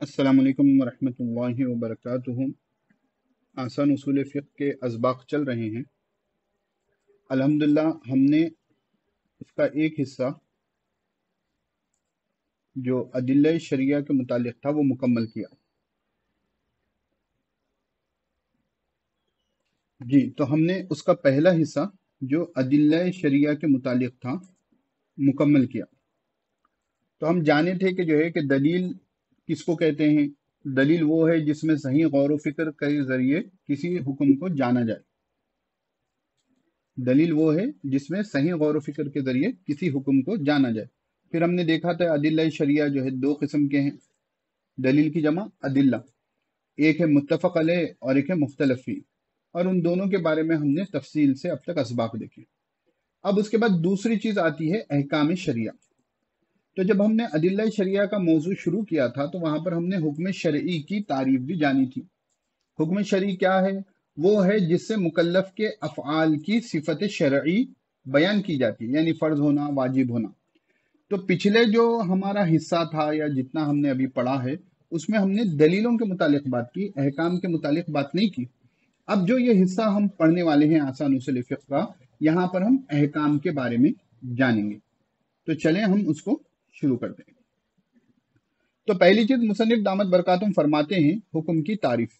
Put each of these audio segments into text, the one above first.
अस्सलामु अलैकुम वरहमतुल्लाहि वबरकातुहू। आसान उसूल फ़िक़्ह के असबाक़ चल रहे हैं। अल्हम्दुलिल्लाह हमने उसका एक हिस्सा जो अदिल्ला शरिया के मुतालिक था वो मुकम्मल किया। जी, तो हमने उसका पहला हिस्सा जो अदिल्ला शरिया के मुतालिक था मुकम्मल किया। तो हम जाने थे कि जो है कि दलील किसको कहते हैं। दलील वो है जिसमें सही गौर व फिक्र के ज़रिए किसी हुक्म को जाना जाए। दलील वो है जिसमें सही गौर व फिक्र के ज़रिए किसी हुक्म को जाना जाए। फिर हमने देखा था अदिल्ला शरिया जो है दो किस्म के हैं। दलील की जमा अदिल्ला, एक है मुत्तफ़क़ अलैह और एक है मुख्तलफ़ फ़ीह, और उन दोनों के बारे में हमने तफसील से अब तक असबाब देखे। अब उसके बाद दूसरी चीज़ आती है अहकाम शरिया। तो जब हमने अदिल्ला शरिया का मौजू शुरू किया था तो वहां पर हमने हुक्म शरई की तारीफ भी जानी थी। हुक्म शरई क्या है? वो है जिससे मुकल्लफ के अफ़आल की सिफत शरई बयान की जाती है, यानी फ़र्ज होना, वाजिब होना। तो पिछले जो हमारा हिस्सा था या जितना हमने अभी पढ़ा है उसमें हमने दलीलों के मुतालिक बात की, अहकाम के मुतालिक बात नहीं की। अब जो ये हिस्सा हम पढ़ने वाले हैं आसान उसूल फ़िक़्ह का, यहाँ पर हम अहकाम के बारे में जानेंगे। तो चलें हम उसको शुरू करते हैं। तो पहली चीज मुसन्निफ दामत बरकातुम फरमाते हैं हुक्म की तारीफ।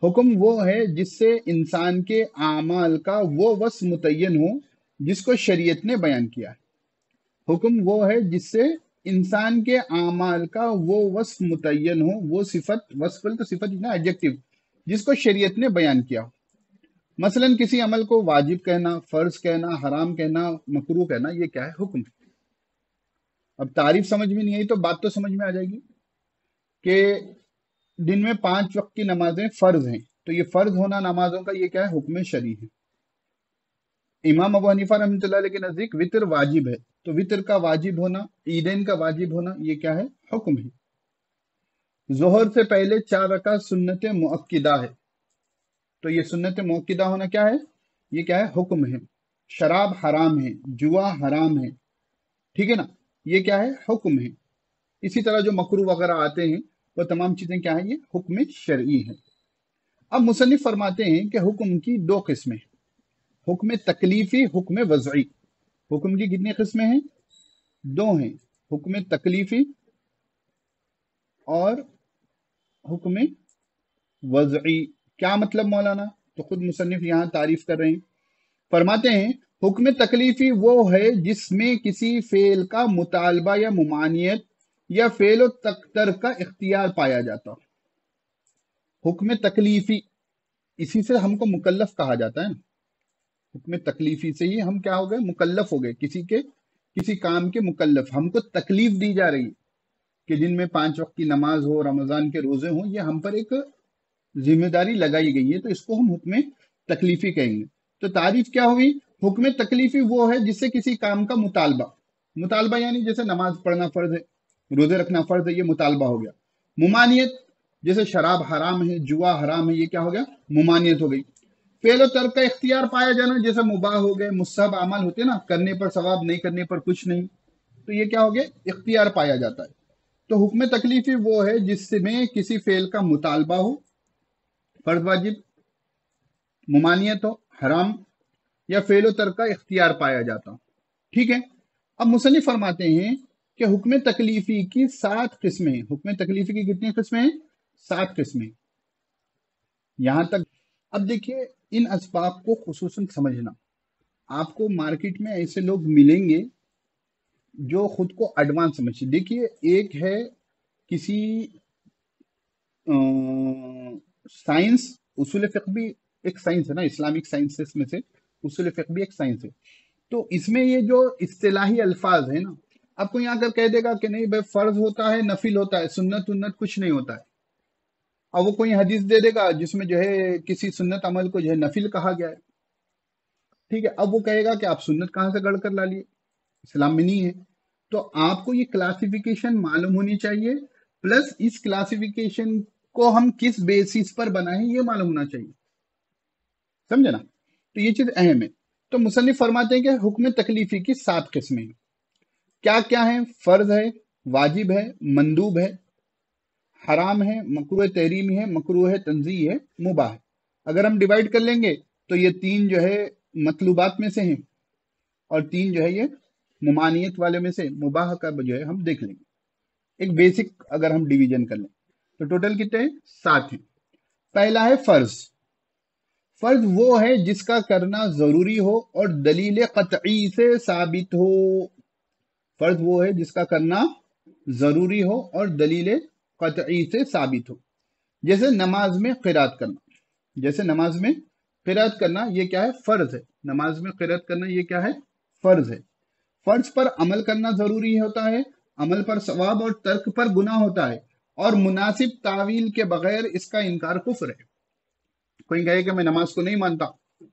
हुक्म वो है जिससे इंसान के आमाल का वो वस्फ मुतय्यन हो जिसको शरीयत ने बयान किया है। हुक्म वो है जिससे इंसान के आमाल का वो वस्फ मुतय्यन हो, वो सिफत, वस्फ तो सिफत ना एडजेक्टिव, जिसको शरीयत ने बयान किया हो। मसलन किसी अमल को वाजिब कहना, फर्ज कहना, हराम कहना, मकरूह कहना, ये क्या है? हुक्म। अब तारीफ समझ में नहीं आई तो बात तो समझ में आ जाएगी कि दिन में 5 वक्त की नमाजें फर्ज हैं, तो ये फर्ज होना नमाजों का ये क्या है? हुक्म शरी है। इमाम अबू हनीफा रहमतुल्लाह अलैह के नजदीक वितर वाजिब है, तो वितर का वाजिब होना, ईदैन का वाजिब होना, ये क्या है? हुक्म है। जोहर से पहले 4 रकात सुन्नत मुअक्किदा है, तो ये सुन्नत मुअक्किदा होना क्या है? ये क्या है? हुक्म है। शराब हराम है, जुआ हराम है, ठीक है ना, ये क्या है? हुक्म है। इसी तरह जो मकरू वगैरह आते हैं वो तमाम चीजें क्या है? ये हुक्म शरई है। अब मुसन्निफ फरमाते हैं कि हुक्म की दो किस्में, हुक्म तकलीफी, हुक्म वज़ई। हुक्म की कितनी किस्में हैं? दो हैं, हुक्म तकलीफी और हुक्म वज़ई। क्या मतलब मौलाना? तो खुद मुसन्निफ यहाँ तारीफ कर रहे हैं। फरमाते हैं हुक्म तकलीफी वो है जिसमें किसी फेल का मुतालबा या मुमानियत या फेल तर्क का इख्तियार पाया जाता। हुक्म तकलीफी, इसी से हमको मुकल्लफ कहा जाता है ना। हुक्म तकलीफी से ही हम क्या हो गए? मुकल्लफ हो गए, किसी काम के मुकल्लफ। हमको तकलीफ दी जा रही है कि दिन में 5 वक्त की नमाज हो, रमजान के रोजे हो, ये हम पर एक जिम्मेदारी लगाई गई है, तो इसको हम हुक्म तकलीफी कहेंगे। तो तारीफ क्या हुई? हुक्म तकलीफी वो है जिससे किसी काम का मुतालबा, मुतालबा यानी जैसे नमाज पढ़ना फर्ज है, रोजे रखना फर्ज है, ये मुतालबा हो गया। मुमानियत, जैसे शराब हराम है, जुआ हराम है, ये क्या हो गया? मुमानियत हो गई। फेल और तर्क का इख्तियार पाया जाना, जैसे मुबाह हो गए, मुस्तहब अमल होते ना, करने पर सवाब, नहीं करने पर कुछ नहीं, तो ये क्या हो गया? इख्तियार पाया जाता है। तो हुक्म तकलीफी वो है जिसमें किसी फेल का मुतालबा हो, फर्ज वाजिब, मुमानियत हो, हराम, या फेल और तर्क का इख्तियार पाया जाता हो, ठीक है। अब मुसन्निफ फरमाते हैं कि हुक्म तकलीफी की 7 किस्में हैं। हुक्म तकलीफी की कितनी किस्में हैं? 7 किस्में। यहां तक अब देखिए, इन असबाब को खुसूसन समझना। आपको मार्केट में ऐसे लोग मिलेंगे जो खुद को एडवांस समझते। देखिए, एक है किसी साइंस, उसूल फिक्र भी एक साइंस है ना, इस्लामिक साइंसेस में से उसूल फिक्र भी एक साइंस है। तो इसमें ये जो इस्तिलाही अल्फाज है ना, आपको यहाँ कर कह देगा कि नहीं भाई फर्ज होता है, नफिल होता है, सुन्नत उन्नत कुछ नहीं होता है। और वो कोई हदीस दे देगा जिसमें जो है किसी सुन्नत अमल को जो है नफिल कहा गया है, ठीक है। अब वो कहेगा कि आप सुन्नत कहाँ से गढ़ कर ला लिए, इस्लाम में नहीं है। तो आपको ये क्लासिफिकेशन मालूम होनी चाहिए, प्लस इस क्लासिफिकेशन को हम किस बेसिस पर बनाए ये मालूम होना चाहिए, समझे ना। तो ये चीज अहम है। तो मुसन्निफ फरमाते हैं कि हुक्म तकलीफी की 7 किस्में हैं। क्या क्या है? फर्ज है, वाजिब है, मंदूब है, हराम है, मकरूह तहरीमी है, मकरूह तंज़ीह है, मुबाह है। अगर हम डिवाइड कर लेंगे तो ये 3 जो है मतलूबात में से हैं और 3 जो है ये मुमानियत वाले में से, मुबाह का जो है हम देख लेंगे। एक बेसिक अगर हम डिवीजन कर लें तो टोटल कितने हैं? 7 हैं। पहला है फर्ज। फर्ज वो है जिसका करना जरूरी हो और दलील कतई से साबित हो। फर्ज वो है जिसका करना जरूरी हो और दलील कतई से साबित हो। जैसे नमाज में क़िरात करना, जैसे नमाज में क़िरात करना ये क्या है? फर्ज है। नमाज में क़िरात करना ये क्या है? फर्ज है। फर्ज पर अमल करना जरूरी होता है, अमल पर सवाब और तर्क पर गुनाह होता है, और मुनासिब तावील के बगैर इसका इनकार कुफ्र है। कोई कहे कि मैं नमाज को नहीं मानता,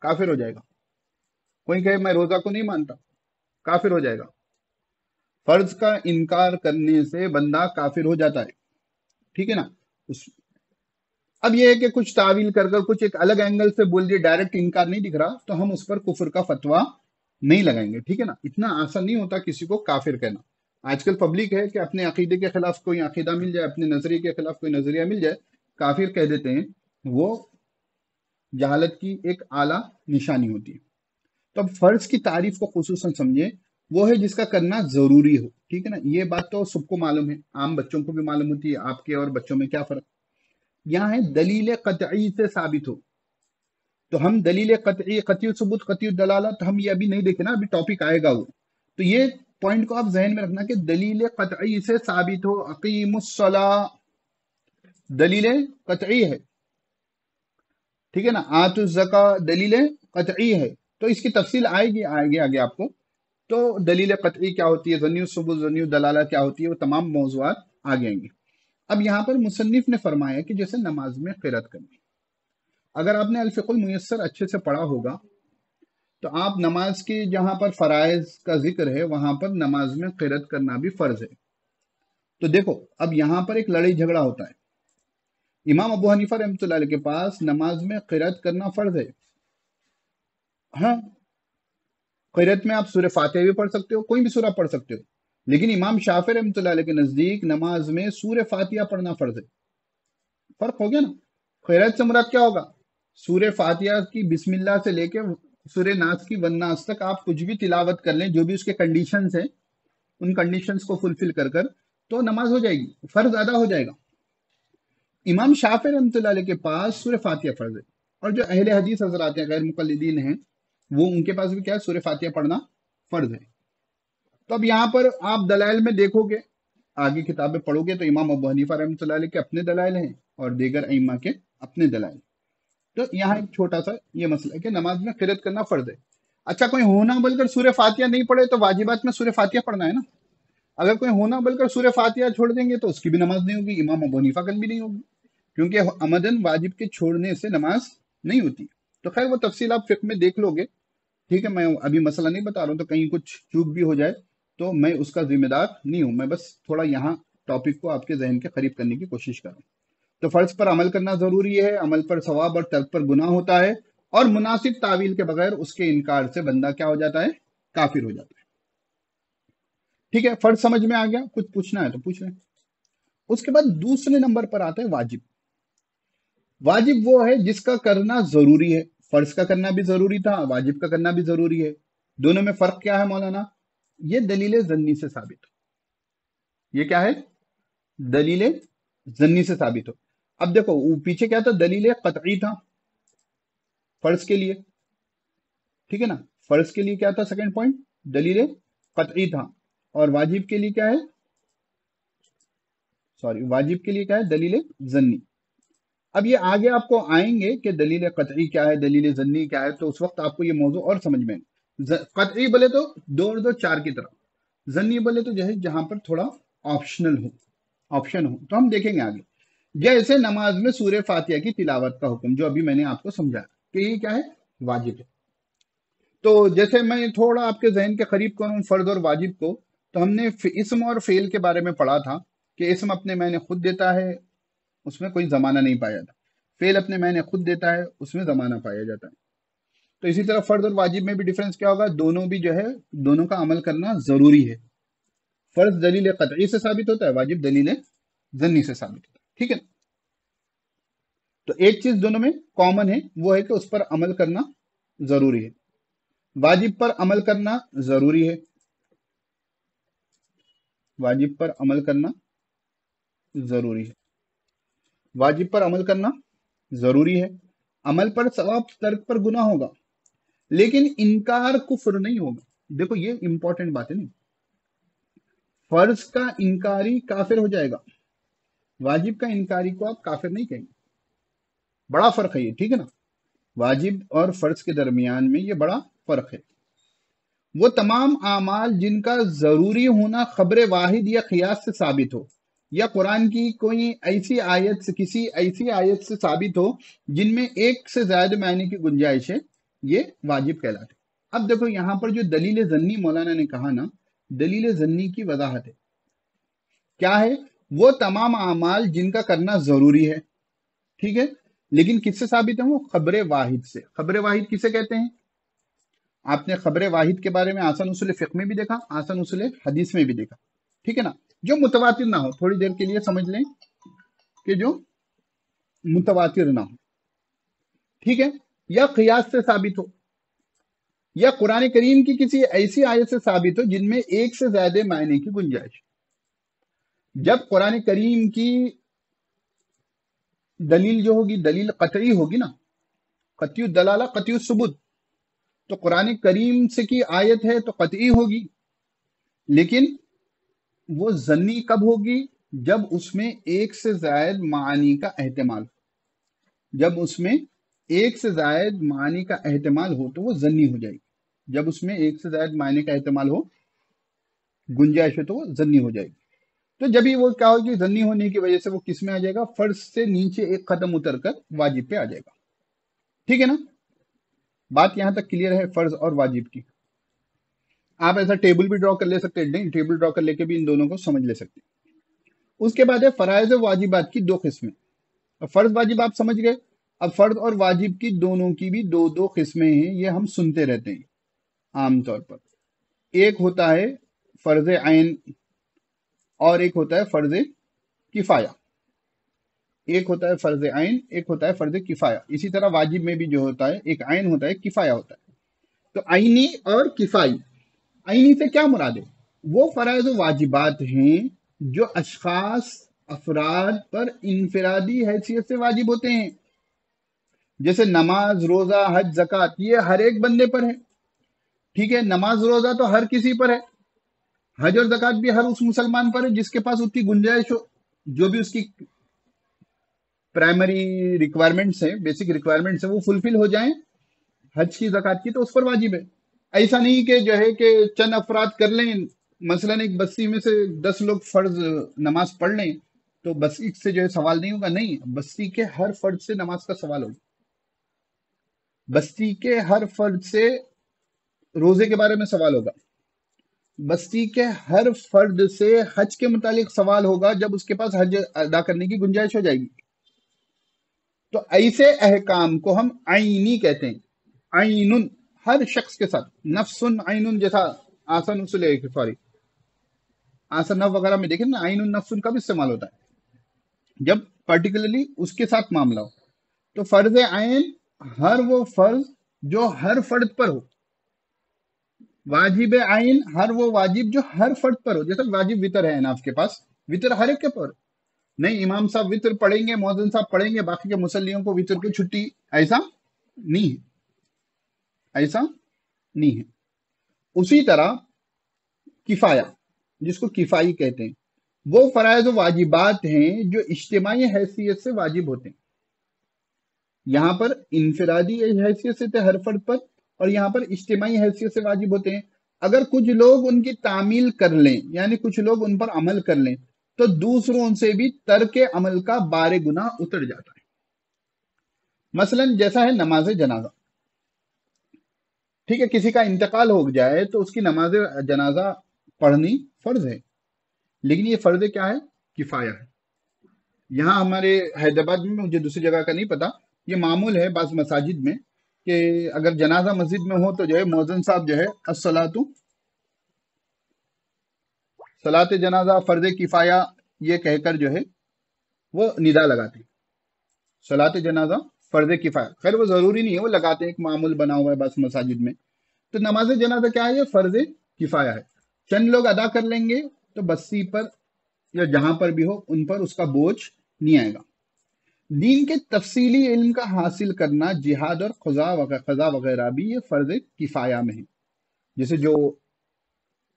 काफिर हो जाएगा। कोई कहे मैं रोजा को नहीं मानता, काफिर हो जाएगा। फर्ज का इनकार करने से बंदा काफिर हो जाता है, ठीक है ना। अब यह है कि कुछ तावील कर कुछ एक अलग एंगल से बोल दिए, डायरेक्ट इनकार नहीं दिख रहा, तो हम उस पर कुफर का फतवा नहीं लगाएंगे, ठीक है ना। इतना आसान नहीं होता किसी को काफिर कहना। आजकल पब्लिक है कि अपने अकीदे के खिलाफ कोई अकीदा मिल जाए, अपने नजरिए के खिलाफ कोई नजरिया मिल जाए, काफिर कह देते हैं। वो जहालत की एक आला निशानी होती है। तो अब फर्ज की तारीफ को खुसूसन समझे, वो है जिसका करना जरूरी हो, ठीक है ना। ये बात तो सबको मालूम है, आम बच्चों को भी मालूम होती है। आपके और बच्चों में क्या फर्क? यहाँ है दलील कतई से साबित हो। तो हम दलील कतई, कतई सबूत, कतई दलाला, तो हम ये अभी नहीं देखे ना, अभी टॉपिक आएगा वो। तो ये पॉइंट को आप जहन में रखना कि दलील कतई से साबित हो। अकीमुस्सला दलील कतई है, ठीक है ना। आतु ज़का दलील कतई है। तो इसकी तफसील आएगी आगे आपको। तो दलील कतई क्या होती है, ज़न्नी सबूत, ज़न्नी दलाला क्या होती है, वो तमाम मौज़ूआत आगे आएंगे। अब यहाँ पर मुसन्निफ ने फरमाया कि जैसे नमाज में क़िरात करनी, अगर आपने अल-फ़िक़्हुल मुयस्सर अच्छे से पढ़ा होगा तो आप नमाज के जहां पर फराइज का जिक्र है वहां पर नमाज में क़िरात करना भी फर्ज है। तो देखो अब यहां पर एक लड़ाई झगड़ा होता है। इमाम अबू हनीफा रहमतुल्लाह अलैह के पास नमाज में क़िरात करना फर्ज है। हाँ, क़िरात में आप सूरह फातिहा भी पढ़ सकते हो, कोई भी सूरह पढ़ सकते हो, लेकिन इमाम शाफी रहमतुल्लाह अलैह के नजदीक नमाज में सूरह फातिहा पढ़ना फर्ज है। फर्क हो गया ना। क़िरात से मुराद क्या होगा? सूरह फातिहा की बिस्मिल्लाह से लेके सूरह नास की वन्नास तक आप कुछ भी तिलावत कर लें, जो भी उसके कंडीशंस हैं, उन कंडीशंस को फुलफिल कर तो नमाज हो जाएगी, फर्ज अदा हो जाएगा। इमाम शाफी रहमतुल्लाह अलैह के पास सूरह फातिहा फर्ज है, और जो अहले हदीस हजरात हैं, गैर मुक़ल्लिदीन हैं, वो उनके पास भी क्या है? सूरह फातिहा पढ़ना फर्ज है। तो अब यहाँ पर आप दलाइल में देखोगे, आगे किताबें पढ़ोगे तो इमाम अबू हनीफा रहमतुल्लाह अलैह के अपने दलाइल हैं और दीगर अइम्मा के अपने दलाइल। तो यहाँ एक छोटा सा ये मसला है कि नमाज में क़िरात करना फर्ज है। अच्छा, कोई होना बोलकर सूरह फातिहा नहीं पढ़े तो वाजिबात में सूरह फातिहा पढ़ना है ना। अगर कोई होना बोलकर सूरह फातिहा छोड़ देंगे तो उसकी भी नमाज नहीं होगी, इमाम अबू हनीफा कल भी नहीं होगी, क्योंकि अमदन वाजिब के छोड़ने से नमाज नहीं होती। तो खैर वो तफसील आप फिक्र में देख लोगे, ठीक है। मैं अभी मसला नहीं बता रहा हूँ, तो कहीं कुछ चूक भी हो जाए तो मैं उसका जिम्मेदार नहीं हूँ। मैं बस थोड़ा यहाँ टॉपिक को आपके जहन के करीब करने की कोशिश कर रहा हूँ। तो फर्ज पर अमल करना जरूरी है, अमल पर सवाब और तर्क पर गुनाह होता है, और मुनासिब तावील के बगैर उसके इनकार से बंदा क्या हो जाता है? काफिर हो जाता है। ठीक है, फर्ज समझ में आ गया? कुछ पूछना है तो पूछ लें। उसके बाद दूसरे नंबर पर आता है वाजिब। वाजिब वो है जिसका करना जरूरी है। फर्ज का करना भी जरूरी था, वाजिब का करना भी जरूरी है। दोनों में फर्क क्या है मौलाना? ये दलील जन्नी से साबित हो। ये क्या है? दलील जन्नी से साबित हो। अब देखो पीछे क्या था? दलील कतई था फर्ज के लिए, ठीक है ना। फर्ज के लिए क्या था? सेकंड पॉइंट दलील कतई था। और वाजिब के लिए क्या है? वाजिब के लिए क्या है? दलील जन्नी। अब ये आगे आपको आएंगे कि दलील कतई क्या है, दलील जन्नी क्या है, तो उस वक्त आपको ये मौजू और समझ में। कतई बोले तो 2 और 2 4 की तरह, जन्नी बोले तो जैसे जहां पर थोड़ा ऑप्शनल हो, ऑप्शन हो। तो हम देखेंगे आगे। जैसे नमाज में सूरह फातिहा की तिलावत का हुक्म, जो अभी मैंने आपको समझाया कि ये क्या है? वाजिब है। तो जैसे मैं थोड़ा आपके जहन के करीब करूं फर्ज और वाजिब को, तो हमने इस्म और फेल के बारे में पढ़ा था कि इस्म अपने मैंने खुद देता है, उसमें कोई जमाना नहीं पाया जाता। फेल अपने मैंने खुद देता है, उसमें जमाना पाया जाता है। तो इसी तरह फर्ज और वाजिब में भी डिफरेंस क्या होगा? दोनों भी जो है, दोनों का अमल करना जरूरी है। फर्ज दलील कतई से साबित होता है, वाजिब दलील जन्नी से साबित होता है। ठीक है। तो एक चीज दोनों में कॉमन है, वो है कि उस पर अमल करना जरूरी है। वाजिब पर अमल करना जरूरी है, वाजिब पर अमल करना जरूरी है, वाजिब पर अमल करना जरूरी है। अमल पर सवाब, तर्क पर गुनाह होगा, लेकिन इनकार कुफ्र नहीं होगा। देखो ये इंपॉर्टेंट बात है नहीं, फर्ज का इनकारी काफिर हो जाएगा, वाजिब का इनकारी को आप काफिर नहीं कहेंगे। बड़ा फर्क है ये, ठीक है ना। वाजिब और फर्ज के दरमियान में ये बड़ा फर्क है। वो तमाम आमाल जिनका जरूरी होना खबर वाहिद या खियास से साबित हो, या कुरान की कोई ऐसी आयत से, किसी ऐसी आयत से साबित हो जिनमें एक से ज्यादा मायने की गुंजाइश है, ये वाजिब कहलाते। अब देखो यहां पर जो दलील जन्नी मौलाना ने कहा ना, दलील जन्नी की वजाहत है, क्या है? वो तमाम आमाल जिनका करना जरूरी है, ठीक है, लेकिन किससे साबित है? वो खबर वाहिद से। खबर वाहिद किसे कहते हैं? आपने खबर वाहिद के बारे में आसान उसूल फिक्र में भी देखा, आसान उसूल हदीस में भी देखा, ठीक है ना। जो मुतवातिर ना हो, थोड़ी देर के लिए समझ लें कि जो मुतवातिर ना हो, ठीक है, या कियास से साबित हो, या कुरान करीम की किसी ऐसी आयत से साबित हो जिनमें एक से ज्यादा मायने की गुंजाइश। जब कुरान करीम की दलील जो होगी, दलील कतई होगी ना, कतई दलाला कतई सुबुत, तो कुरान करीम से की आयत है तो कतई होगी, लेकिन वो जन्नी कब होगी? जब उसमें एक से जायद मानी का एहतमाल, जब उसमें एक से जायद मानी का एहतमाल हो तो वो जन्नी हो जाएगी। जब उसमें एक से जायद मानी का एहतमाल हो, गुंजाइश हो, तो वो जन्नी हो जाएगी। तो जब ही वो क्या होगी, जन्नी होने की वजह से वो किस में आ जाएगा? फर्ज से नीचे एक कदम उतरकर वाजिब पे आ जाएगा, ठीक है ना। बात यहां तक क्लियर है फर्ज और वाजिब की। आप ऐसा टेबल भी ड्रॉ कर ले सकते हैं, नहीं टेबल ड्रॉ कर लेके भी इन दोनों को समझ ले सकते हैं। उसके बाद है फराइज और वाजिबात की दो किस्में। अब फर्ज वाजिब आप समझ गए, अब फर्ज और वाजिब की दोनों की भी दो दो किस्में हैं, ये हम सुनते रहते हैं आमतौर पर। एक होता है फर्ज आइन और एक होता है फर्ज किफाया। एक होता है फर्ज आइन, एक होता है फर्ज किफाया। इसी तरह वाजिब में भी जो होता है, एक आइन होता है, किफाया होता है। तो आइनी और किफाई, आइनी से क्या मुराद है? वो फराइज व वाजिबात हैं जो अशखास, अफराद पर इनफरादी हैसियत से वाजिब होते हैं, जैसे नमाज, रोजा, हज, ज़कात, ये हर एक बंदे पर है, ठीक है। नमाज रोजा तो हर किसी पर है, हज और ज़कात भी हर उस मुसलमान पर है जिसके पास उतनी गुंजाइश हो, जो भी उसकी प्राइमरी रिक्वायरमेंट्स है, बेसिक रिक्वायरमेंट्स है, वो फुलफिल हो जाएं हज की, ज़कात की, तो उस पर वाजिब है। ऐसा नहीं कि जो है कि चंद अफराद कर लें, मसलन एक बस्ती में से 10 लोग फर्ज नमाज पढ़ लें तो बस्ती से जो है सवाल नहीं होगा, नहीं, बस्ती के हर फर्ज से नमाज का सवाल होगा, बस्ती के हर फर्ज से रोजे के बारे में सवाल होगा, बस्ती के हर फर्द से हज के मुतालिक सवाल होगा जब उसके पास हज अदा करने की गुंजाइश हो जाएगी। तो ऐसे अहकाम को हम आईनी कहते हैं। आइनुन, हर शख्स के साथ, नफ्सुन आइनुन, जैसा आसन उसूल है, सॉरी आसन नफ वगैरह में देखें ना, आइनुन नफ्सुन का भी इस्तेमाल होता है जब पर्टिकुलरली उसके साथ मामला हो। तो फर्ज आइन हर वो फर्ज जो हर फर्द पर हो, वाजिब आइन हर वो वाजिब जो हर फर्द पर हो। जैसे वाजिब वितर है ना आपके पास, वितर हर एक के पर, नहीं इमाम साहब वितर पढ़ेंगे, मौजन साहब पढ़ेंगे, बाकी के मुसल्लियों को वितर की छुट्टी, ऐसा नहीं है, ऐसा नहीं है। उसी तरह किफाया, जिसको किफाई कहते हैं, वो फराइज वाजिबात हैं जो इज्तिमाई हैसियत से वाजिब होते हैं। यहां पर इनफरादी हैसियत से थे हर फर्द पर, और यहां पर इज्तिमाई हैसियत से वाजिब होते हैं। अगर कुछ लोग उनकी तामील कर लें, यानी कुछ लोग उन पर अमल कर लें, तो दूसरों से भी तर्क अमल का बारे गुना उतर जाता है। मसलन जैसा है नमाज जनाजा, ठीक है, किसी का इंतकाल हो जाए तो उसकी नमाज जनाजा पढ़नी फर्ज है, लेकिन ये फर्ज क्या है? किफाया है। यहाँ हमारे हैदराबाद में, मुझे दूसरी जगह का नहीं पता, ये मामूल है बाज़ मसाजिद में कि अगर जनाजा मस्जिद में हो तो जो है मौज़िन साहब जो है अस्सलातु, सलात जनाजा फर्ज किफाया ये कहकर जो है वो निदा लगाते हैं। सलात जनाजा फर्ज किफाया, खैर वो जरूरी नहीं है, वो लगाते हैं, एक मामूल बना हुआ है बस मसाजिद में। तो नमाज जनाजा क्या है? ये फर्ज किफाया है, चंद लोग अदा कर लेंगे तो बस्ती पर या जहां पर भी हो उन पर उसका बोझ नहीं आएगा। दीन के तफसीली इल्म का हासिल करना, जिहाद और क़ज़ा वगैरह भी ये फर्ज किफाया में है। जैसे जो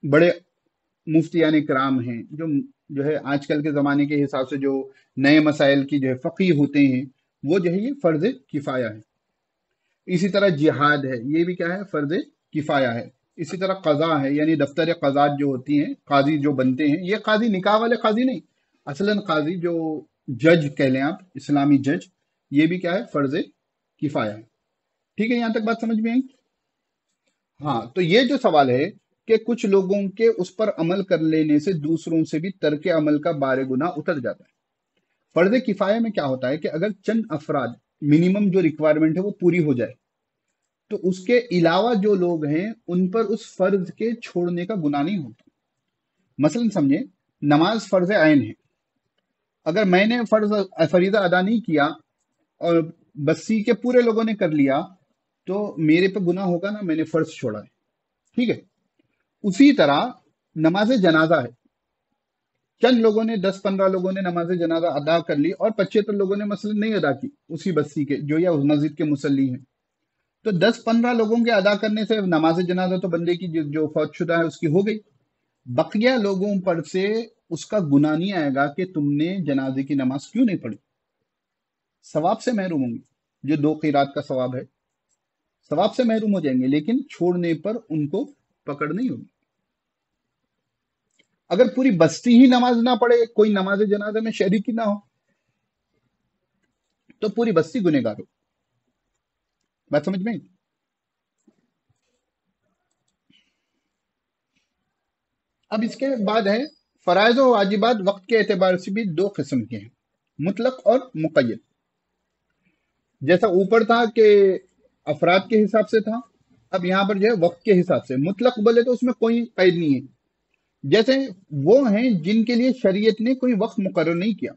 बड़े मुफ्तियान कराम हैं, जो है आजकल के ज़माने के हिसाब से जो नए मसाइल की जो है फ़क़ीह होते हैं, वो जो है ये फ़र्ज़ किफ़ाया है। इसी तरह जिहाद है, ये भी क्या है? फ़र्ज़ किफ़ाया है। इसी तरह क़ज़ा है, यानी दफ्तर क़ज़ात जो होती हैं, काजी जो बनते हैं, ये काजी निकाह वाले काजी नहीं, असलन काजी जो जज कह लें आप, इस्लामी जज, ये भी क्या है? फ़र्ज़ किफ़ाया है। ठीक है, यहाँ तक बात समझ में आई? हाँ, तो ये जो सवाल है कि कुछ लोगों के उस पर अमल कर लेने से दूसरों से भी तर्क अमल का बारे गुनाह उतर जाता है। फर्ज किफाया में क्या होता है कि अगर चंद अफराद, मिनिमम जो रिक्वायरमेंट है वो पूरी हो जाए, तो उसके अलावा जो लोग हैं उन पर उस फर्ज के छोड़ने का गुनाह नहीं होता। मसलन समझे, नमाज फर्ज आइन है, अगर मैंने फरीजा अदा नहीं किया और बस्ती के पूरे लोगों ने कर लिया, तो मेरे पे गुनाह होगा ना, मैंने फर्ज छोड़ा है। ठीक है, उसी तरह नमाज जनाजा है, चंद लोगों ने 10-15 लोगों ने नमाज जनाजा अदा कर ली और 75 लोगों ने मसलन नहीं अदा की, उसी बस्ती के जो या उस मस्जिद के मुसल्ली हैं, तो 10-15 लोगों के अदा करने से नमाज जनाजा तो बंदे की जो फौतशुदा है उसकी हो गई। बकिया लोगों पर से उसका गुनाह नहीं आएगा कि तुमने जनाजे की नमाज क्यों नहीं पढ़ी, सवाब से महरूम होंगे, जो 2 क़िरात का सवाब है, सवाब से महरूम हो जाएंगे, लेकिन छोड़ने पर उनको पकड़ नहीं होगी। अगर पूरी बस्ती ही नमाज ना पढ़े, कोई नमाज जनाजा में शरीक ही ना हो, तो पूरी बस्ती गुनहगार हो। बात समझ में? अब इसके बाद है फराइज और वाजिबात, वक्त के एतबार से भी 2 किस्म के हैं, मुतलक और मुक़य्यद। जैसा ऊपर था कि अफराद के हिसाब से था, अब यहां पर जो है वक्त के हिसाब से। मुतलक बोले तो उसमें कोई कैद नहीं है, जैसे वो हैं जिनके लिए शरीयत ने कोई वक्त मुकर्रर नहीं किया,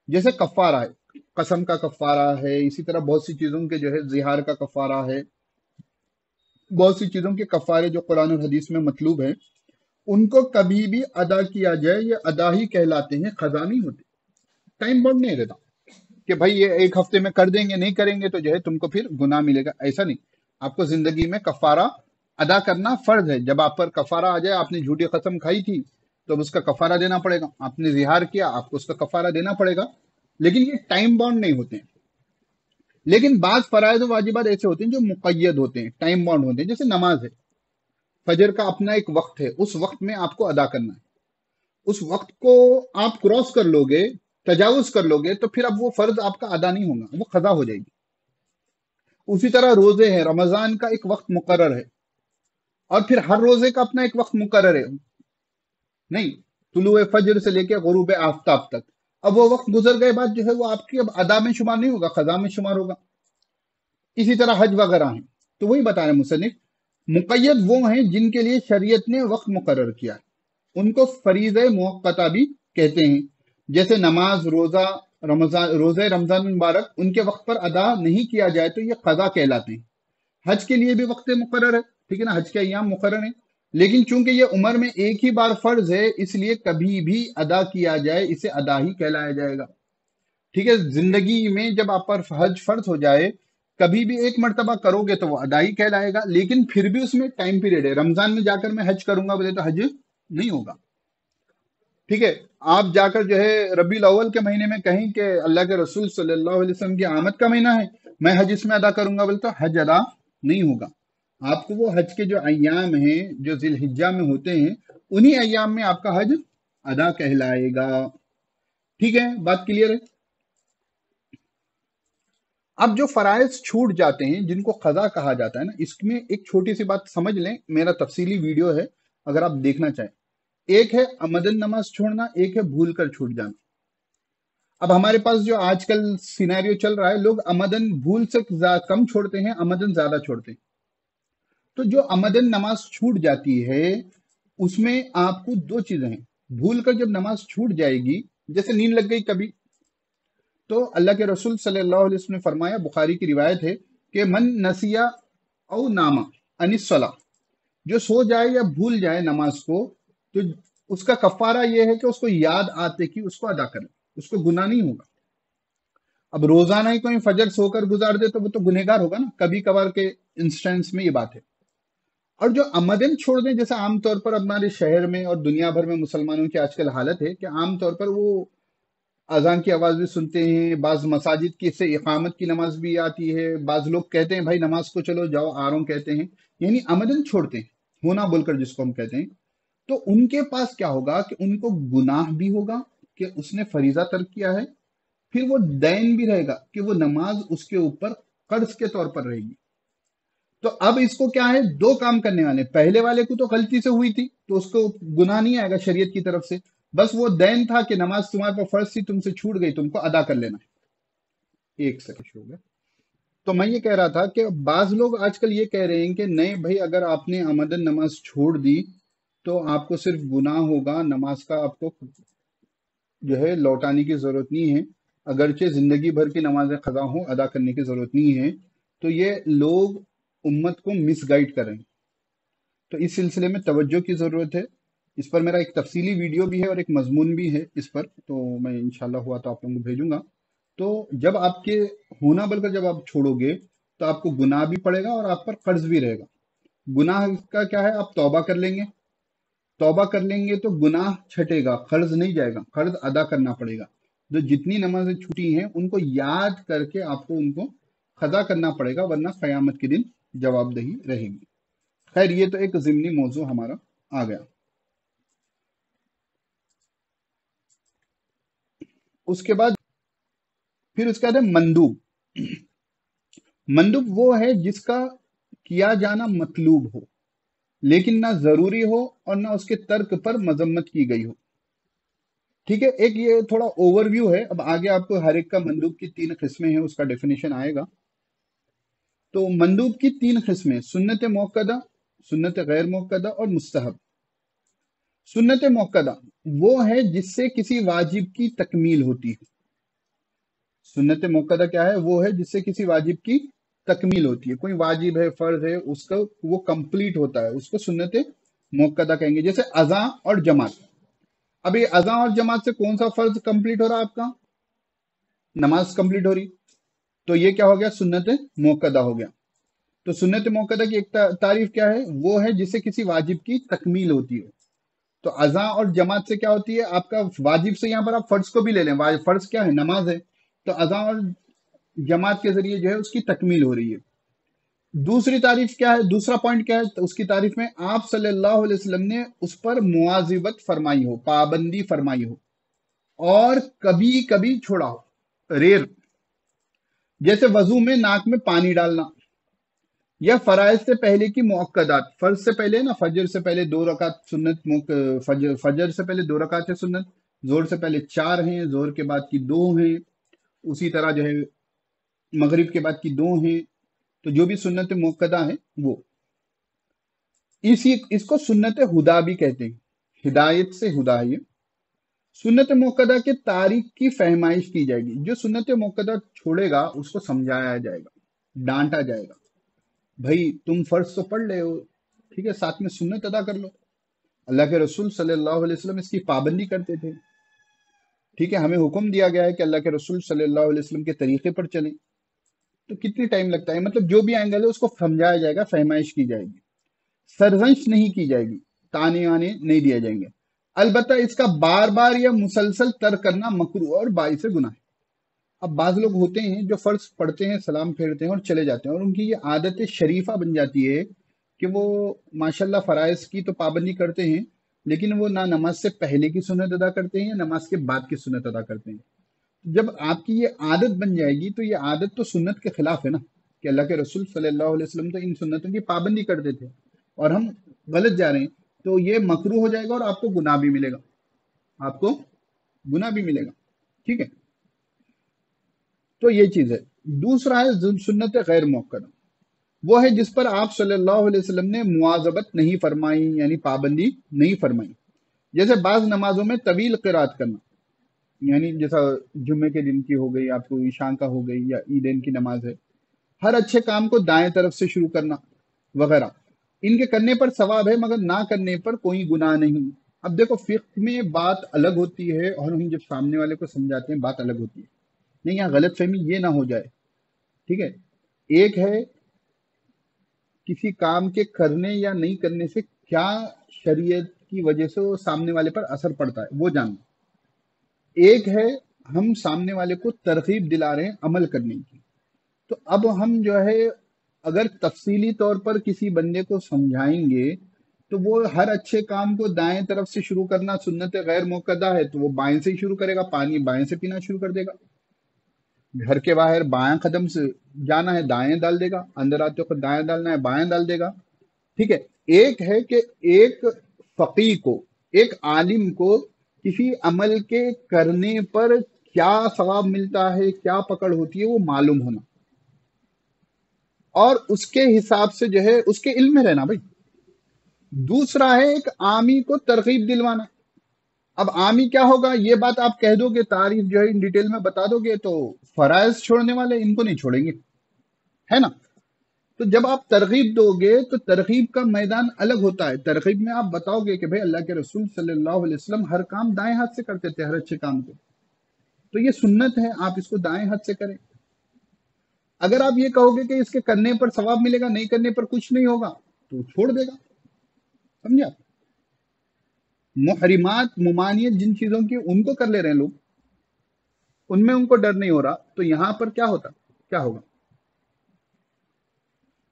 जैसे कफ़ारा है, कसम का कफ़ारा है, इसी तरह बहुत सी चीज़ों के जो है ज़िहार का कफ़ारा है, बहुत सी चीज़ों के कफ़ारे जो कुरान और हदीस में मतलूब है, उनको कभी भी अदा किया जाए, ये अदा ही कहलाते हैं, क़ज़ा नहीं होते। टाइम बाउंड नहीं रहता कि भाई ये 1 हफ्ते में कर देंगे, नहीं करेंगे तो जो है तुमको फिर गुनाह मिलेगा, ऐसा नहीं। आपको जिंदगी में कफ़ारा अदा करना फर्ज है। जब आप पर कफ़ारा आ जाए, आपने झूठी कसम खाई थी तो अब उसका कफ़ारा देना पड़ेगा, आपने ज़िहार किया, आपको उसका कफ़ारा देना पड़ेगा, लेकिन ये टाइम बाउंड नहीं होते हैं। लेकिन बाद फराइज और वाजिबात ऐसे होते हैं जो मुक़य्यद होते हैं, टाइम बाउंड होते हैं। जैसे नमाज है, फजर का अपना एक वक्त है, उस वक्त में आपको अदा करना है। उस वक्त को आप क्रॉस कर लोगे, तजावुज कर लोगे, तो फिर अब वो फर्ज आपका अदा नहीं होगा, वो क़ज़ा हो जाएगी। उसी तरह रोजे हैं, रमजान का एक वक्त मुकर्रर है, और फिर हर रोजे का अपना एक वक्त मुकर्रर है, नहीं, तुलुए फजर से लेकर गुरूब आफ्ताब तक। अब वो वक्त गुजर गए बाद जो है वो आपकी अब अदा में शुमार नहीं होगा, क़ज़ा में शुमार होगा। इसी तरह हज वगैरह हैं, तो वही बता रहे हैं मुसन्निफ, मुक़य्यद वो हैं जिनके लिए शरीयत ने वक्त मुकर्रर किया है, उनको फरीज़ मुअक्कता भी कहते हैं। जैसे नमाज, रोजा, रोजे रमजान मुबारक उनके वक्त पर अदा नहीं किया जाए तो ये क़ज़ा कहलाते हैं। हज के लिए भी वक्त मुकर्रर है, ठीक है ना, हज के अय्याम मुकर्रर है, लेकिन चूंकि ये उम्र में एक ही बार फर्ज है, इसलिए कभी भी अदा किया जाए इसे अदा ही कहलाया जाएगा। ठीक है, जिंदगी में जब आप पर हज फर्ज हो जाए, कभी भी एक मर्तबा करोगे तो वो अदा ही कहलाएगा, लेकिन फिर भी उसमें टाइम पीरियड है। रमजान में जाकर मैं हज करूंगा बोले तो हज नहीं होगा। ठीक है, आप जाकर जो है रबीउल अव्वल के महीने में कहें कि अल्लाह के रसूल सल्लल्लाहु अलैहि वसल्लम की आमद का महीना है, मैं हज इसमें अदा करूंगा बोले तो हज अदा नहीं होगा। आपको वो हज के जो अय्याम हैं जो जिलहिज्जा में होते हैं, उन्हीं अय्याम में आपका हज अदा कहलाएगा। ठीक है, बात क्लियर है? अब जो फराइज छूट जाते हैं, जिनको क़ज़ा कहा जाता है ना, इसमें एक छोटी सी बात समझ लें, मेरा तफसीली वीडियो है अगर आप देखना चाहें। एक है अमदन नमाज छोड़ना, एक है भूल कर छूट जाना। अब हमारे पास जो आजकल सिनेरियो चल रहा है, लोग अमदन भूल से कम छोड़ते हैं, अमदन ज्यादा छोड़ते हैं। तो जो अमदन नमाज छूट जाती है, उसमें आपको 2 चीजें हैं। भूल कर जब नमाज छूट जाएगी, जैसे नींद लग गई कभी, तो अल्लाह के रसूल सल्लल्लाहु अलैहि वसल्लम ने फरमाया, बुखारी की रिवायत है कि मन नसिया औ नामा अनिस्सला, जो सो जाए या भूल जाए नमाज को, तो उसका कफारा यह है कि उसको याद आते कि उसको अदा करें, उसको गुनाह नहीं होगा। अब रोजाना ही कोई फजर सोकर गुजार दे तो वो तो गुनहगार होगा ना, कभी कभार के इंस्टेंस में ये बात है। और जो आमदन छोड़ दें, जैसे आमतौर पर हमारे शहर में और दुनिया भर में मुसलमानों की आजकल हालत है कि आमतौर पर वो अजान की आवाज भी सुनते हैं, बाज मसाजिद की से इकामत की नमाज भी आती है, बाज लोग कहते हैं भाई नमाज को चलो जाओ आ रहा हूं कहते हैं, यानी आमदन छोड़ते हैं, होना बोलकर जिसको हम कहते हैं। तो उनके पास क्या होगा कि उनको गुनाह भी होगा कि उसने फरीजा तर्क किया है, फिर वो दैन भी रहेगा कि वो नमाज उसके ऊपर कर्ज के तौर पर रहेगी। तो अब इसको क्या है, दो काम करने वाले। पहले वाले को तो गलती से हुई थी तो उसको गुनाह नहीं आएगा शरीयत की तरफ से, बस वो दैन था कि नमाज तुम्हारे पर फर्ज थी, तुमसे छूट गई, तुमको अदा कर लेना है। एक सेकंड हो गया। तो मैं ये कह रहा था कि बाज लोग आजकल ये कह रहे हैं कि नहीं भाई, अगर आपने आमदन नमाज छोड़ दी तो आपको सिर्फ गुनाह होगा, नमाज का आपको जो है लौटाने की जरूरत नहीं है, अगरचे जिंदगी भर की नमाजें कज़ा हो अदा करने की जरूरत नहीं है। तो ये लोग उम्मत को मिसगाइड कर रहे हैं। तो इस सिलसिले में तवज्जो की ज़रूरत है। इस पर मेरा एक तफसीली वीडियो भी है और एक मजमून भी है इस पर, तो मैं इंशाल्लाह हुआ तो आप लोगों को भेजूंगा। तो जब आपके होना बल्कि जब आप छोड़ोगे तो आपको गुनाह भी पड़ेगा और आप पर कर्ज भी रहेगा। गुनाह का क्या है, आप तौबा कर लेंगे, तौबा कर लेंगे तो गुनाह छटेगा, कर्ज नहीं जाएगा, कर्ज अदा करना पड़ेगा। जो जितनी नमाजें छूटी हैं उनको याद करके आपको उनको कज़ा करना पड़ेगा, वरना क़यामत के दिन जवाबदेही रहेगी। खैर, ये तो एक ज़िमनी मौजू हमारा आ गया। उसके बाद फिर उसके बाद है मंदूब। मंदूब वो है जिसका किया जाना मतलूब हो लेकिन ना जरूरी हो और ना उसके तर्क पर मजम्मत की गई हो। ठीक है, एक ये थोड़ा ओवरव्यू है। अब आगे आपको हर एक का मंदूब की 3 किस्में हैं, उसका डेफिनेशन आएगा। तो मंदूब की 3 किस्में, सुन्नत मुअक्कदा, सुन्नत गैर मुअक्कदा और मुस्तहब। सुन्नत मुअक्कदा वो है जिससे किसी वाजिब की तकमील होती है। सुन्नत मुअक्कदा क्या है, वो है जिससे किसी वाजिब की तकमील होती है। कोई वाजिब है, फर्ज है, उसका वो कंप्लीट होता है, उसको सुन्नत मुअक्कदा कहेंगे। जैसे अज़ा और जमात। अब ये अज़ा और जमात से कौन सा फर्ज कंप्लीट हो रहा है आपका, नमाज कंप्लीट हो रही, तो ये क्या हो गया, सुन्नत मुअक्कदा हो गया। तो सुन्नत मुअक्कदा की एक तारीफ क्या है, वो है जिससे किसी वाजिब की तकमील होती है। तो अज़ा और जमात से क्या होती है, आपका वाजिब से यहाँ पर आप फर्ज को भी ले लें, फर्ज क्या है, नमाज है, तो अज़ा और जमात के जरिए जो है उसकी तकमील हो रही है। दूसरी तारीफ क्या है, दूसरा पॉइंट क्या है, तो उसकी तारीफ में आप सल्लल्लाहु अलैहि वसल्लम ने उस पर मुआजिबत फरमाई हो, पाबंदी फरमाई हो और कभी कभी छोड़ा हो, रेर। जैसे वजू में नाक में पानी डालना, या फराइज से पहले की मुअक्कदात, फर्ज से पहले ना, फजर से पहले 2 रकात सुन्नत, फजर से पहले 2 रकात है सुन्नत, जोहर से पहले 4 हैं, जोहर के बाद की 2 हैं, उसी तरह जो है मगरिब के बाद की 2 हैं। तो जो भी सुन्नत मुअक्कदा है वो इसको सुन्नत हुदा भी कहते हैं, हिदायत से हुदा है। सुन्नत मुअक्कदा के तारीख की फहमाइश की जाएगी। जो सुन्नत मुअक्कदा छोड़ेगा उसको समझाया जाएगा, डांटा जाएगा, भाई तुम फर्ज तो पढ़ रहे हो, ठीक है, साथ में सुन्नत अदा कर लो। अल्लाह के रसूल सल्लल्लाहु अलैहि वसल्लम इसकी पाबंदी करते थे। ठीक है, हमें हुक्म दिया गया है कि अल्लाह के रसूल सल्लल्लाहु अलैहि वसल्लम के तरीके पर चलें। तो कितनी टाइम लगता है, मतलब जो भी एंगल है उसको समझाया जाएगा, फहमाइश की जाएगी, सरजंश नहीं की जाएगी, ताने आने नहीं दिए जाएंगे। अलबत्ता इसका बार बार या मुसलसल तर्क करना मकरूह और बाइस गुनाह है। अब बाज लोग होते हैं जो फर्ज पढ़ते हैं, सलाम फेरते हैं और चले जाते हैं, और उनकी ये आदत शरीफा बन जाती है कि वो माशाल्लाह फराइज की तो पाबंदी करते हैं, लेकिन वो ना नमाज से पहले की सुन्नत अदा करते हैं या नमाज के बाद की सुन्नत अदा करते हैं। जब आपकी ये आदत बन जाएगी तो ये आदत तो सुन्नत के खिलाफ है ना, कि अल्लाह के रसूल सल्लल्लाहु अलैहि वसल्लम तो इन सुन्नतों की पाबंदी करते थे और हम गलत जा रहे हैं, तो ये मकरूह हो जाएगा और आपको गुनाह भी मिलेगा, आपको गुनाह भी मिलेगा। ठीक है, तो ये चीज है। दूसरा है सुन्नत गैर मुअक्कदा, वो है जिस पर आप सल्लल्लाहु अलैहि वसल्लम ने मुआज़बत नहीं फरमाई, यानी पाबंदी नहीं फरमाई। जैसे बाज नमाजों में तवील क़िरात करना, یعنی جیسا جمعے کے دن کی ہو گئی، آپ کو عشاء کا ہو گئی، یا عیدین کی نماز ہے، ہر اچھے کام کو دائیں طرف سے شروع کرنا وغیرہ، ان کے کرنے پر ثواب ہے مگر نہ کرنے پر کوئی گناہ نہیں۔ اب دیکھو فقہ میں بات الگ ہوتی ہے اور ہم جب سامنے والے کو سمجھاتے ہیں بات الگ ہوتی ہے، نہیں یہاں غلط فہمی یہ نہ ہو جائے، ٹھیک ہے؟ ایک ہے کسی کام کے کرنے یا نہیں کرنے سے کیا شریعت کی وجہ سے وہ سامنے والے پر اثر پڑتا ہے وہ جاننا، ایک ہے ہم سامنے والے کو ترغیب دلا رہے ہیں عمل کرنے کی۔ تو اب ہم جو ہے اگر تفصیلی طور پر کسی بندے کو سمجھائیں گے تو وہ ہر اچھے کام کو دائیں طرف سے شروع کرنا سنت غیر موقدہ ہے، تو وہ بائیں سے ہی شروع کرے گا، پانی بائیں سے پینا شروع کر دے گا، گھر کے باہر بائیں قدم سے جانا ہے دائیں ڈال دے گا، اندر آتے وقت دائیں ڈالنا ہے بائیں ڈال دے گا، ٹھیک ہے؟ ایک ہے کہ ایک فقیہ کو، ایک عالم کو کسی عمل کے کرنے پر کیا ثواب ملتا ہے، کیا پکڑ ہوتی ہے وہ معلوم ہونا، اور اس کے حساب سے جو ہے اس کے علم میں رہنا بھائی۔ دوسرا ہے ایک عامی کو ترغیب دلوانا۔ اب عامی کیا ہوگا، یہ بات آپ کہہ دو گے، تعریف جو ہے ان ڈیٹیل میں بتا دو گے، تو فرائض چھوڑنے والے ان کو نہیں چھوڑیں گے، ہے نا؟ تو جب آپ ترغیب دو گے تو ترغیب کا میدان الگ ہوتا ہے۔ ترغیب میں آپ بتاؤ گے کہ بھئی اللہ کے رسول صلی اللہ علیہ وسلم ہر کام دائیں ہاتھ سے کرتے تھے، ہر اچھے کام کو، تو یہ سنت ہے، آپ اس کو دائیں ہاتھ سے کریں۔ اگر آپ یہ کہو گے کہ اس کے کرنے پر ثواب ملے گا، نہیں کرنے پر کچھ نہیں ہوگا، تو چھوڑ دے گا، سمجھا؟ محرمات ممانعت جن چیزوں کی ان کو کر لے رہے ہیں لوگ، ان میں ان کو ڈر نہیں ہو رہا، تو یہاں پر کیا ہوگا؟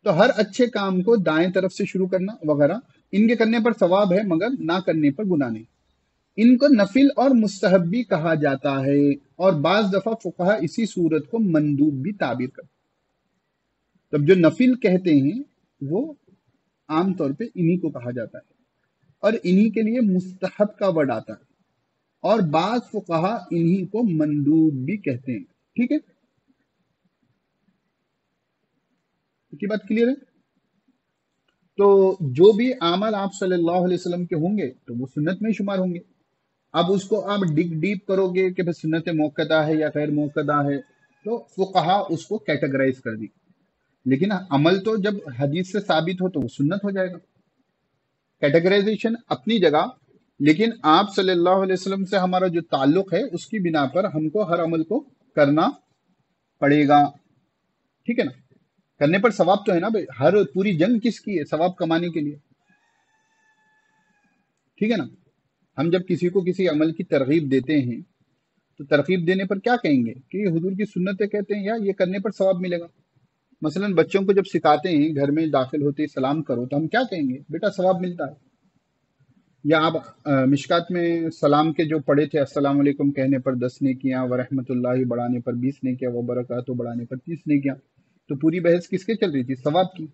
تو ہر اچھے کام کو دائیں طرف سے شروع کرنا وغیرہ، ان کے کرنے پر ثواب ہے مگر نہ کرنے پر گناہ نہیں۔ ان کو نفل اور مستحب بھی کہا جاتا ہے، اور بعض دفعہ فقہا اسی صورت کو مندوب بھی تعبیر کرتے ہیں۔ تب جو نفل کہتے ہیں وہ عام طور پہ انہی کو کہا جاتا ہے، اور انہی کے لیے مستحب کا ورڈ آتا ہے، اور بعض فقہا انہی کو مندوب بھی کہتے ہیں، ٹھیک ہے؟ کی بات کلیئر ہے؟ تو جو بھی اعمال آپ صلی اللہ علیہ وسلم کے ہوں گے تو وہ سنت میں شمار ہوں گے۔ اب اس کو آپ ڈیپ کرو گے کہ سنت موقدہ ہے یا غیر موقدہ ہے، تو فقہا اس کو کیٹیگرائز کر دی، لیکن عمل تو جب حدیث سے ثابت ہو تو وہ سنت ہو جائے گا۔ کیٹیگرائزیشن اپنی جگہ، لیکن آپ صلی اللہ علیہ وسلم سے ہمارا جو تعلق ہے اس کی بنا پر ہم کو ہر عمل کو کرنا پڑے گا، ٹھیک ہے نا؟ کرنے پر ثواب تو ہے نا بھائی، ہر پوری جنگ کس کی ہے؟ ثواب کمانے کے لیے، ٹھیک ہے نا؟ ہم جب کسی کو کسی عمل کی ترغیب دیتے ہیں تو ترغیب دینے پر کیا کہیں گے کہ یہ حضور کی سنتیں کہتے ہیں یا یہ کرنے پر ثواب ملے گا۔ مثلا بچوں کو جب سکھاتے ہیں گھر میں داخل ہوتے ہی سلام کرو، تو ہم کیا کہیں گے؟ بیٹا ثواب ملتا ہے۔ یا آپ مشکات میں سلام کے جو پڑھے تھے، السلام علیکم کہنے پر 10 نیکیاں، ورحمۃ اللہ بڑھانے پر 20 نیکیاں، وبرکاتہ بڑھانے پر 30 نیکیاں، تو پوری بحث کس کے چل رہی تھی؟ ثواب کی۔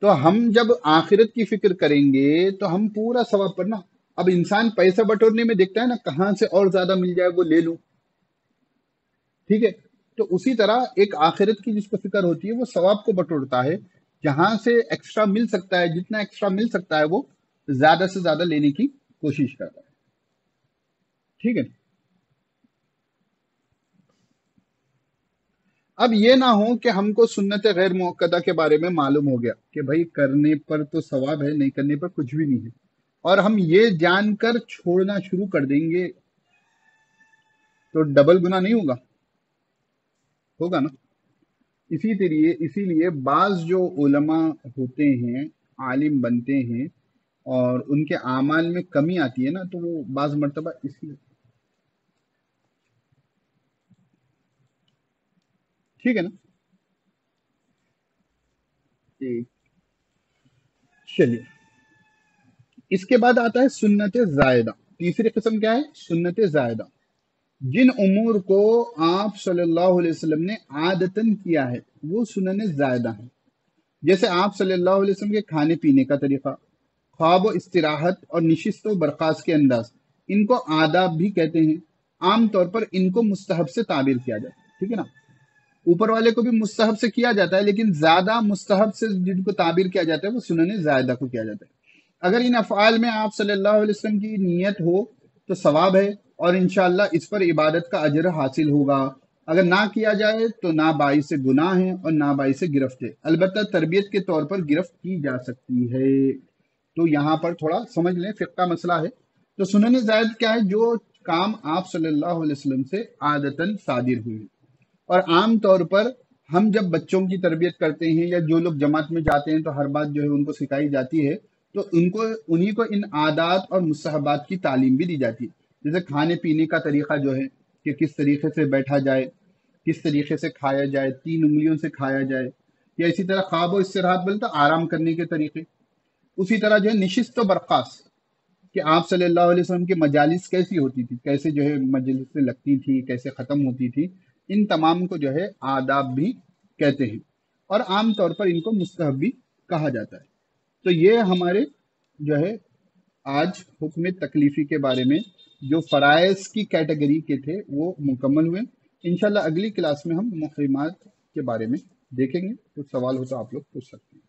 تو ہم جب آخرت کی فکر کریں گے تو ہم پورا ثواب پر نا، اب انسان پیسہ بٹورنے میں دیکھتا ہے نا کہاں سے اور زیادہ مل جائے وہ لے لوں، ٹھیک ہے؟ تو اسی طرح ایک آخرت کی جس کو فکر ہوتی ہے وہ ثواب کو بٹورتا ہے، جہاں سے ایکسٹرا مل سکتا ہے، جتنا ایکسٹرا مل سکتا ہے وہ زیادہ سے زیادہ لینے کی کوشش کرتا ہے، ٹھیک ہے؟ اب یہ نہ ہو کہ ہم کو سنت غیر موقدہ کے بارے میں معلوم ہو گیا کہ بھائی کرنے پر تو ثواب ہے، نہیں کرنے پر کچھ بھی نہیں ہے، اور ہم یہ جان کر چھوڑنا شروع کر دیں گے تو ڈبل گناہ نہیں ہوگا نا؟ اسی لیے بعض جو علماء ہوتے ہیں، عالم بنتے ہیں، اور ان کے اعمال میں کمی آتی ہے نا، تو وہ بعض مرتبہ اس لیے، ٹھیک ہے نا؟ چلیے، اس کے بعد آتا ہے سنت زائدہ۔ تیسری قسم کیا ہے؟ سنت زائدہ، جن امور کو آپ صلی اللہ علیہ وسلم نے عادتاً کیا ہے وہ سنن زائدہ ہیں، جیسے آپ صلی اللہ علیہ وسلم کے کھانے پینے کا طریقہ، خواب و استراحت اور نشست و برخاست کے انداز، ان کو آداب بھی کہتے ہیں۔ عام طور پر ان کو مستحب سے تعبیر کیا جاتا ہے، ٹھیک ہے نا؟ اوپر والے کو بھی مستحب سے کیا جاتا ہے، لیکن زیادہ مستحب سے جن کو تعبیر کیا جاتا ہے وہ سنن زائدہ کو کیا جاتا ہے۔ اگر ان افعال میں آپ صلی اللہ علیہ وسلم کی نیت ہو تو ثواب ہے، اور انشاءاللہ اس پر عبادت کا اجر حاصل ہوگا. اگر نہ کیا جائے تو نہ باعث گناہ ہے اور نہ باعث گرفت ہے. البتہ تربیت کے طور پر گرفت کی جا سکتی ہے. تو یہاں پر تھوڑا سمجھ لیں، فقہ کا مسئلہ ہے. تو سنن زائد کیا ہے؟ جو کام آپ صلی اللہ علیہ وسلم سے عادتاً صادر ہوئی. اور عام طور پر ہم جب بچوں کی تربیت کرتے ہیں یا جو لوگ جماعت میں جاتے ہیں تو ہر بات جو ہے ان کو سکھائی جاتی ہے، تو انہی کو ان عادات اور مستحبات کی تعلیم بھی دی جاتی ہے. جیسے کھانے پینے کا طریقہ جو ہے کہ کس طریقے سے بیٹھا جائے، کس طریقے سے کھایا جائے، 3 انگلیوں سے کھایا جائے، یا اسی طرح خواب و استراحت بولتا آرام کرنے کے طریقے. اسی طرح جو ہے نشست و برخاست، کہ آپ صلی اللہ علیہ وسلم کی مجالس کیسی ہوتی تھی، کیسے جو ہے مجلس سے لگتی تھی، کیسے ختم ہوتی تھی، ان تمام کو جو ہے آداب بھی کہتے ہیں. اور عام طور پر ان کو مستحب بھی کہا جاتا ہے. تو یہ ہمارے جو ہے آج حکم تکلیفی کے بارے میں جو فرائض کی کیٹیگری کے تھے وہ مکمل ہوئے. انشاءاللہ اگلی کلاس میں ہم محرمات کے بارے میں دیکھیں گے. کچھ سوال ہو تو آپ لوگ پوچھ سکتے ہیں.